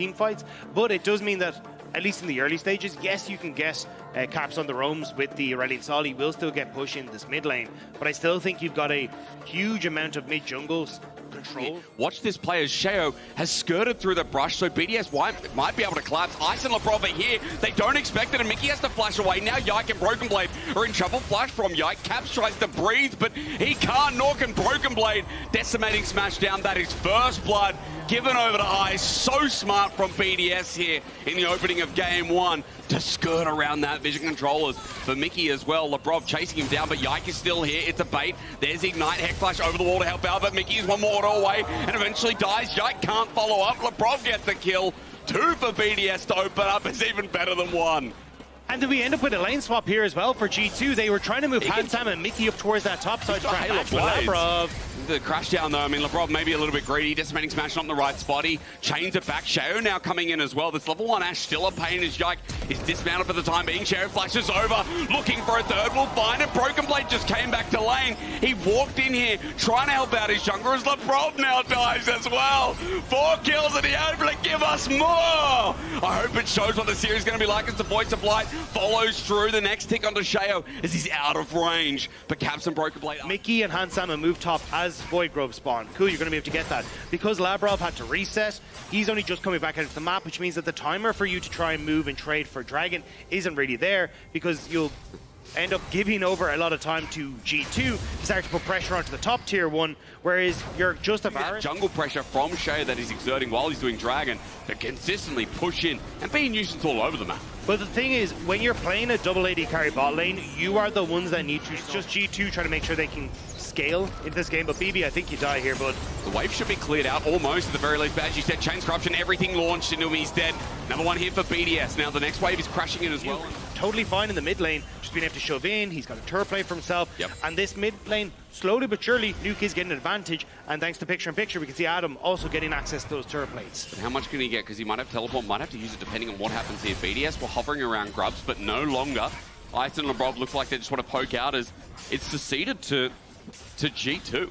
team fights, but it does mean that at least in the early stages, yes, you can get caps on the roams with the Aurelion Sol. He will still get push in this mid lane, but I still think you've got a huge amount of mid jungles control. Yeah. Watch this play as Sheo has skirted through the brush, so BDS might be able to collapse. Ice and LeBron are here. They don't expect it, and Mickey has to flash away. Now Yike and Broken Blade are in trouble. Flash from Yike. Caps tries to breathe, but he can't. Nor can Broken Blade. Decimating smash down. That is first blood given over to Ice. So smart from BDS here in the opening of game one to skirt around that vision controllers for Mickey as well. Lebrov chasing him down, but Yike is still here. It's a bait. There's Ignite. Heck Flash over the wall to help out, but Mickey is one more auto away and eventually dies. Yike can't follow up. Lebrov gets the kill. 2 for BDS to open up is even better than 1. And did we end up with a lane swap here as well for G2? They were trying to move Hansam and Mickey up towards that top side. Lebrov. The crash down though, I mean, Lebrov maybe a little bit greedy. Decimating smash not in the right spot. He chains it back. Sheo now coming in as well. This level 1 Ash still a pain as Yike is dismounted for the time being. Sheo flashes over, looking for a third. We'll find it. Broken Blade just came back to lane. He walked in here trying to help out his jungler as Lebrov now dies as well. 4 kills and he able to give us more. I hope it shows what the series is going to be like as the Voice of Light follows through. The next tick onto Sheo as he's out of range. But Caps and Broken Blade. Mickey and Hansama move top as Void Grove spawn. Cool, you're going to be able to get that. Because Labrov had to reset, he's only just coming back out of the map, which means that the timer for you to try and move and trade for Dragon isn't really there, because you'll end up giving over a lot of time to G2 to start to put pressure onto the top tier 1, whereas you're just a Baron. Jungle pressure from Sheo that he's exerting while he's doing Dragon to consistently push in and be a nuisance all over the map. But the thing is, when you're playing a double AD carry bot lane, you are the ones that need to. It's just G2 trying to make sure they can scale into this game. But BB, I think you die here, bud. The wave should be cleared out almost at the very least. But as you said, Chains Corruption, everything launched into him. He's dead. Another one here for BDS. Now the next wave is crashing in as well. Totally fine in the mid lane, just being able to shove in. He's got a turret play for himself. Yep. And this mid lane, slowly but surely, Nuke is getting an advantage. And thanks to picture-in-picture, we can see Adam also getting access to those turret plates. But how much can he get? Because he might have teleport, might have to use it depending on what happens here. BDS were hovering around Grubs, but no longer. Ice and Lebrov look like they just want to poke out as it's seceded to G2.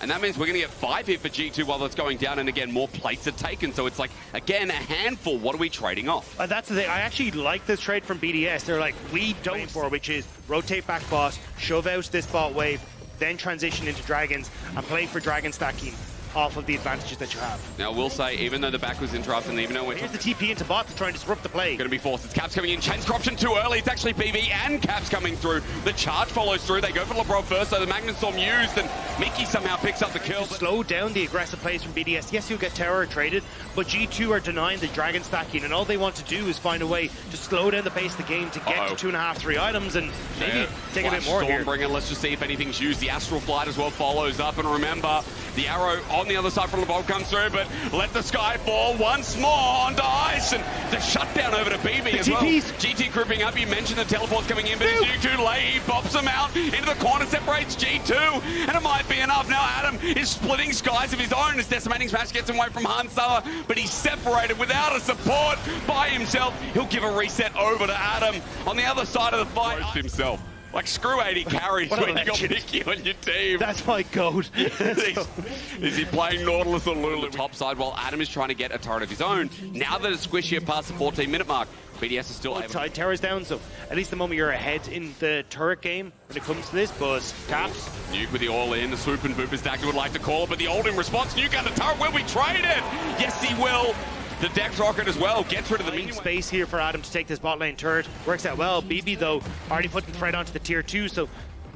And that means we're going to get 5 here for G2 while that's going down, and again, more plates are taken. So it's like, again, a handful. What are we trading off? That's the thing. I actually like this trade from BDS. They're like, we don't for, which is rotate back boss, shove out this bot wave, then transition into dragons, and play for dragon stacking off of the advantages that you have. Now, we'll say, even though the back was interrupted, and even though here's the TP into bot to try and disrupt the play. Going to be forced. It's Caps coming in. Chains Corruption too early. It's actually BB and Caps coming through. The charge follows through. They go for Lebrov first, so the Magnet Storm used, and Mickey somehow picks up the kill. Slow down the aggressive plays from BDS. Yes, you'll get tower traded, but G2 are denying the dragon stacking, and all they want to do is find a way to slow down the pace of the game to get to 2.5, 3 items, and maybe take a bit more here. Stormbringer, let's just see if anything's used. The Astral Flight as well follows up, and remember, the arrow on the other side from Lebrov comes through, but let the sky fall once more onto Ice, and the shutdown over to BB as well. GT grouping up, you mentioned the teleport's coming in, but it's too late. He pops them out into the corner, separates G2, and it might be enough. Now Adam is splitting skies of his own as Decimating Smash gets him away from Hansama, but he's separated without a support by himself. He'll give a reset over to Adam on the other side of the fight. Himself. Like, screw 80 carries when you got Mickey on your team. That's my goat. Is he playing Nautilus or Lulu? Top side while Adam is trying to get a turret of his own. Now that it's squishy past the 14-minute mark, BDS is still able. Side tower's down, so at least the moment you're ahead in the turret game when it comes to this, but Caps. Nuke with the all-in, the swoop and boop as Dagger would like to call it, but the old in response, Nuke on the turret, will we trade it? Yes, he will. The Dex Rocket as well gets rid of the minion space here for Adam to take this bot lane turret. Works out well. BB though already putting the threat onto the tier 2, so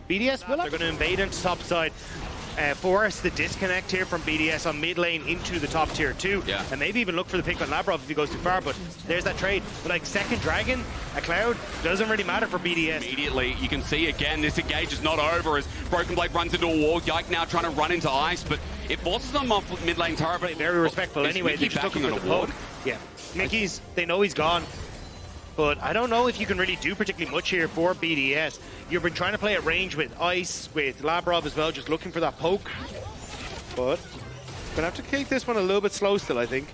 BDS they're going to invade into top side. Force the disconnect here from BDS on mid lane into the top tier 2, and maybe even look for the pick on Labrov if he goes too far, but there's that trade. But like second dragon, a cloud, doesn't really matter for BDS. Immediately, you can see again, this engage is not over as Broken Blade runs into a wall. Yike now trying to run into Ice, but it forces them off with mid lane turret. But very respectful anyway, they just took him for the poke. Yeah, Mickey's, they know he's gone. But I don't know if you can really do particularly much here for BDS. You've been trying to play at range with Ice, with Labrov as well, just looking for that poke. But gonna have to take this one a little bit slow still, I think.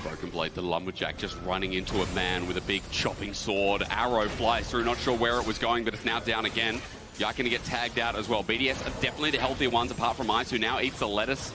Broken Blade, the Lumberjack, just running into a man with a big chopping sword. Arrow flies through, not sure where it was going, but it's now down again. Yike going to get tagged out as well. BDS are definitely the healthier ones apart from Ice, who now eats the lettuce.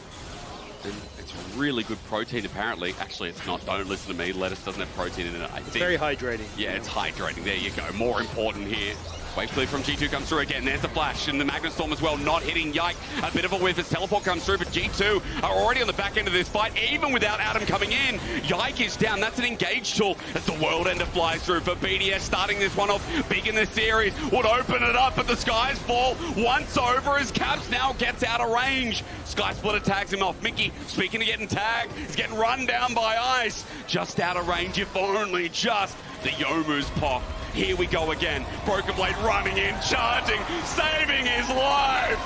And it's really good protein, apparently. Actually, it's not. Don't listen to me. Lettuce doesn't have protein in it, I think. It's very hydrating. Yeah, it's hydrating. There you go. More important here. Wave clear from G2 comes through again. There's the flash and the Magnet Storm as well, not hitting Yike. A bit of a whiff as teleport comes through, but G2 are already on the back end of this fight, even without Adam coming in. Yike is down. That's an engage tool as the World Ender flies through for BDS, starting this one off big in the series. Would open it up, but the skies fall once over as Caps now gets out of range. Sky Splitter tags him off. Mickey, speaking of getting tagged, is getting run down by Ice. Just out of range, if only just the Youmuu's pop. Here we go again. Broken Blade running in, charging, saving his life.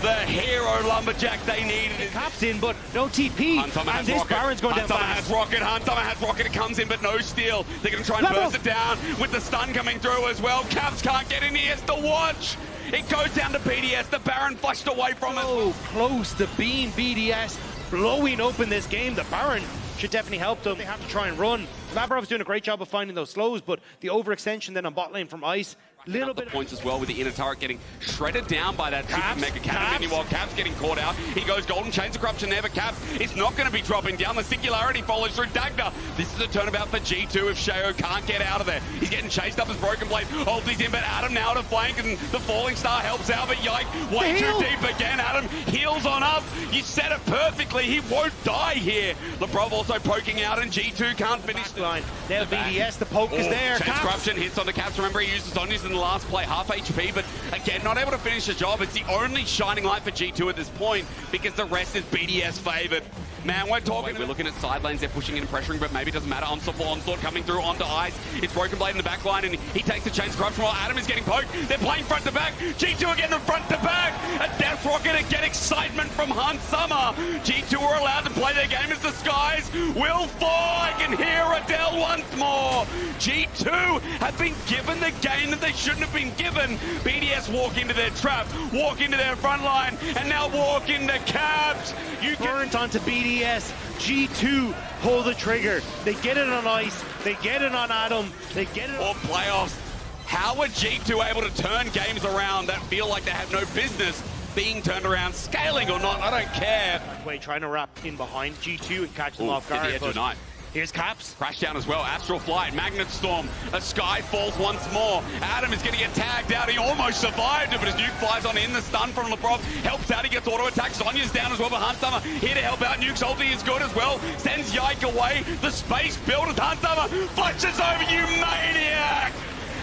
The hero lumberjack they needed. Caps in, but no TP. And this Baron's going down fast. Huntama has rocket. It comes in, but no steal. They're going to try and burst it down with the stun coming through as well. Caps can't get in. He has to watch. It goes down to BDS. The Baron flushed away from it. So close to being BDS blowing open this game. The Baron should definitely help them. They have to try and run. Labrov's doing a great job of finding those slows, but the overextension then on bot lane from Ice, little bit of points as well with the inner turret getting shredded down by that super mega cannon while Caps getting caught out. He goes golden chains of corruption there, but Caps is not going to be dropping down. The singularity follows through Dagda. This is a turnabout for G2 if Sheo can't get out of there. He's getting chased up as Broken Blade holds his in, but Adam now to flank and the Falling Star helps out, but Yike way too deep again. Adam heals on up. You said it perfectly. He won't die here. Lebrov also poking out and G2 can't finish the line. Now BDS, the poke is there. Chains corruption hits on the Caps. Remember, he uses Zonius in the last play, half HP, but again, not able to finish the job. It's the only shining light for G2 at this point because the rest is BDS favored. Man, we're looking at side lanes. They're pushing in and pressuring, but maybe it doesn't matter. Onslaught coming through onto Ice. It's Broken Blade in the back line, and he takes the Chains Corruption while Adam is getting poked. They're playing front to back. G2 again the front to back. A Death Rocket again. Excitement from Hunt Summer. G2 are allowed to play their game as the skies will fall. I can hear Adele once more. G2 have been given the game that they shouldn't have been given. BDS walk into their trap, walk into their front line, and now walk into Caps. You burnt onto BDS. G2 pull the trigger. They get it on Ice. They get it on Adam. They get it on playoffs. How are G2 able to turn games around that feel like they have no business being turned around, scaling or not? I don't care. Wait, trying to wrap in behind G2 and catch them off guard. Here's Caps. Crash down as well. Astral Flight, Magnet Storm. A Sky falls once more. Adam is going to get tagged out. He almost survived it, but his nuke flies on in. The stun from Lebrov helps out. He gets auto attack. Sonya's down as well, but Huntsummer here to help out. Nuke's ulti is good as well. Sends Yike away. The space build as Huntsummer flashes over you, maniac!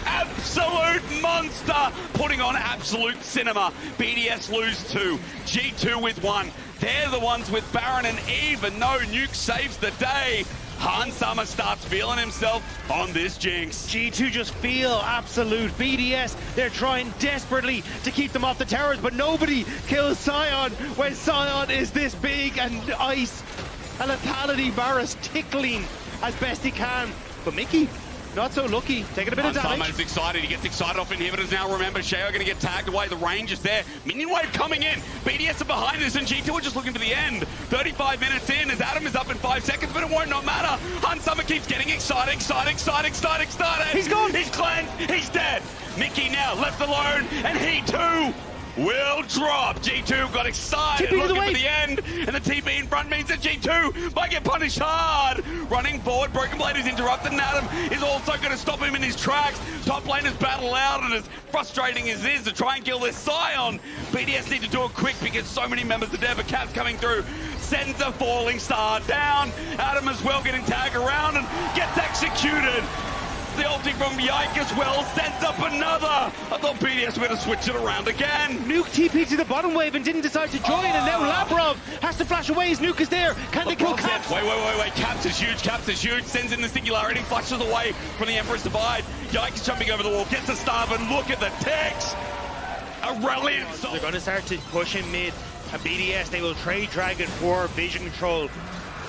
Absolute monster, putting on absolute cinema. BDS lose 2, G2 with 1. They're the ones with Baron, and even though Nuke saves the day, Huntsummer starts feeling himself on this jinx. G2 just feel absolute. BDS, they're trying desperately to keep them off the towers, but nobody kills Sion when Sion is this big, and Ice, a lethality Barras tickling as best he can. But Mickey, not so lucky, taking a bit of damage. Huntsummer's excited, he gets excited off inhibitors now. Remember, Sheo going to get tagged away, the range is there. Minion wave coming in, BDS are behind this, and G2 are just looking for the end. 35 minutes in, as Adam is up in 5 seconds, but it won't not matter. Huntsummer keeps getting excited. He's gone, he's cleansed, he's dead. Mickey now left alone, and he too will drop. G2 got excited, looking for the end, and the TP in front means that G2 might get punished hard. Running forward, Broken Blade is interrupted, and Adam is also going to stop him in his tracks. Top laners battle out, and as frustrating as it is to try and kill this Sion, BDS need to do it quick because so many members of Dev Caps coming through. Sends a Falling Star down. Adam as well getting tagged around and gets executed. The ulti from Yike as well sends up another. I thought BDS were going to switch it around again. Nuke TP to the bottom wave and didn't decide to join, and now Labrov has to flash away. His Nuke is there. Can they kill Caps? Wait. Caps is huge. Sends in the singularity, flashes away from the Emperor's Divide. Yike is jumping over the wall, gets a starve, and look at the ticks. A brilliant. They're going to start to push him mid. And BDS, they will trade Dragon for vision control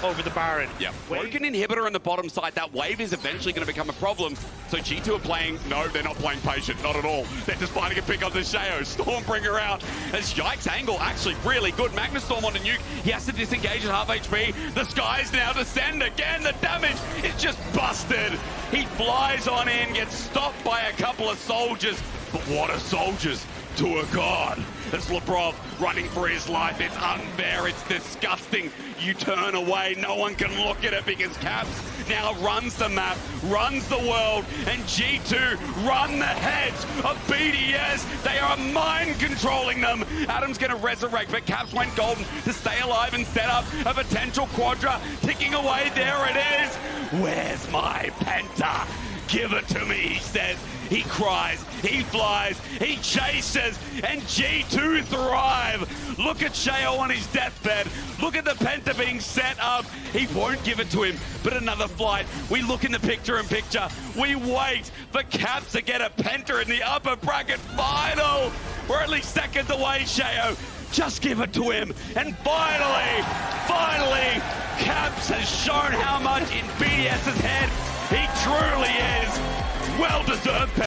over the Baron. Yeah, broken inhibitor on the bottom side. That wave is eventually going to become a problem. So G2 are playing, no, they're not playing patient, not at all. They're just finding a pick on the Sheo. Stormbringer out as Yike's angle actually really good. Magnet Storm on the nuke. He has to disengage at half HP. The skies now descend again. The damage is just busted. He flies on in, gets stopped by a couple of soldiers. But what are soldiers to a god. It's Lebrov running for his life. It's unfair. It's disgusting. You turn away. No one can look at it because Caps now runs the map, runs the world, and G2 run the heads of BDS. They are mind controlling them. Adam's going to resurrect, but Caps went golden to stay alive and set up a potential quadra. Ticking away. There it is. Where's my Penta? Give it to me, he says. He cries, he flies, he chases, and G2 thrive. Look at Sheo on his deathbed. Look at the Penta being set up. He won't give it to him, but another flight. We look in the picture-in-picture. We wait for Caps to get a Penta in the upper bracket final. We're only seconds away, Sheo. Just give it to him. And finally, Caps has shown how much in BDS's head he truly is. Well-deserved.